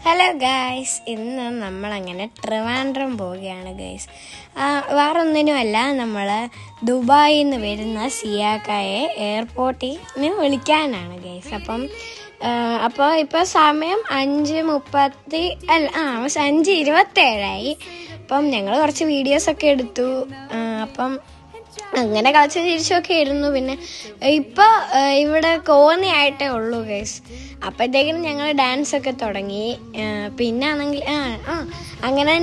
Hello guys, ഇന്ന് നമ്മളങ്ങനെ ട്രിവാൻഡ്രം പോവുകയാണ് ഗൈസ്. വേറൊന്നിനുമല്ല, നമ്മൾ ദുബായിൽ നിന്ന് വരുന്ന സിയാക്കായെ എയർപോർട്ടിന് വിളിക്കാനാണ് ഗൈസ്. അപ്പോൾ ഇപ്പോൾ സമയം 5:27. അപ്പം ഞങ്ങൾ കുറച്ച് വീഡിയോസൊക്കെ എടുത്തു. അങ്ങനെ കളിച്ച് തിരിച്ചൊക്കെ ഇരുന്നു. പിന്നെ ഇപ്പോൾ ഇവിടെ കോന്നിയായിട്ടേ ഉള്ളൂ ഗൈസ്. അപ്പോഴത്തേക്കിനും ഞങ്ങൾ ഡാൻസൊക്കെ തുടങ്ങി. പിന്നെ ആണെങ്കിൽ അങ്ങനെ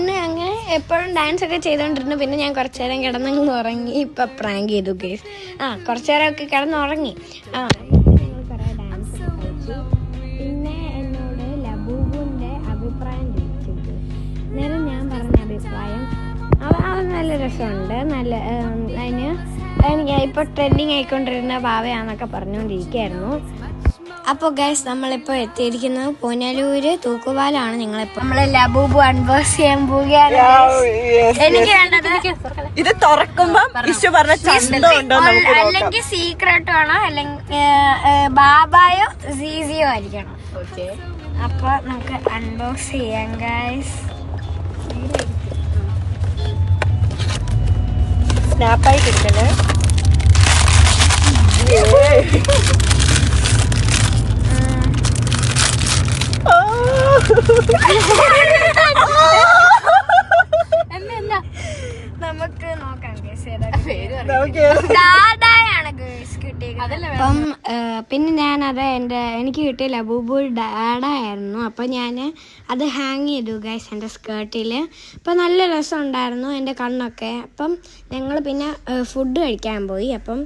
എപ്പോഴും ഡാൻസൊക്കെ ചെയ്തുകൊണ്ടിരുന്നു. പിന്നെ ഞാൻ കുറച്ച് നേരം കിടന്നങ്ങ് ഉറങ്ങി. ഇപ്പം പ്രാങ്ക് ചെയ്തു ഗൈസ്. കുറച്ച് നേരമൊക്കെ കിടന്നുറങ്ങി. ഞങ്ങൾ കുറേ ഡാൻസൊക്കെ കളിച്ചു. പിന്നെ എന്നോട് ലബൂബുവിൻ്റെ അഭിപ്രായം ചോദിച്ചു. നേരം ഞാൻ പറഞ്ഞ അഭിപ്രായം അത് നല്ല രസമുണ്ട്. എനിക്ക് ഇപ്പോൾ ട്രെൻഡിങ് ആയിക്കൊണ്ടിരുന്ന ഭാവയാന്നൊക്കെ പറഞ്ഞുകൊണ്ടിരിക്കുകയായിരുന്നു. അപ്പോൾ ഗൈസ്, നമ്മളിപ്പോൾ എത്തിയിരിക്കുന്നത് പുനലൂര് തൂക്കുപാലാണ്. നമ്മളെ ലബൂബു അൺബോക്സ് ചെയ്യാൻ പോവുകയാണ്. എനിക്ക് വേണ്ടത് ഇത് തുറക്കുമ്പോ അല്ലെങ്കിൽ സീക്രട്ടോ ആണോ, അല്ലെങ്കിൽ ബാബായോ സീസിയോ ആയിരിക്കണം. അപ്പൊ നമുക്ക് അൺബോക്സ് ചെയ്യാം ഗൈസ്. സ്നാപ്പായിട്ടിരിക്കണേ. നമുക്ക് നോക്കാം ദാദായാണ് ഗേൾസ് കിട്ടിയത്. അപ്പം പിന്നെ ഞാനത് എനിക്ക് കിട്ടിയ ലബൂബു ഡാഡായിരുന്നു. അപ്പം ഞാൻ അത് ഹാങ് ചെയ്തു ഗൈസ് എൻ്റെ സ്കേർട്ടിൽ. അപ്പം നല്ല രസമുണ്ടായിരുന്നു എൻ്റെ കണ്ണൊക്കെ. അപ്പം ഞങ്ങൾ പിന്നെ ഫുഡ് കഴിക്കാൻ പോയി. അപ്പം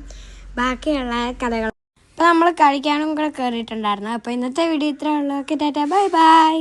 ബാക്കിയുള്ള കഥകൾ അപ്പം നമ്മൾ കഴിക്കാനും കൂടെ കയറിയിട്ടുണ്ടായിരുന്നു. അപ്പോൾ ഇന്നത്തെ വീഡിയോ ഇത്രേ ഉള്ളൂ. Okay, Tata, bye bye.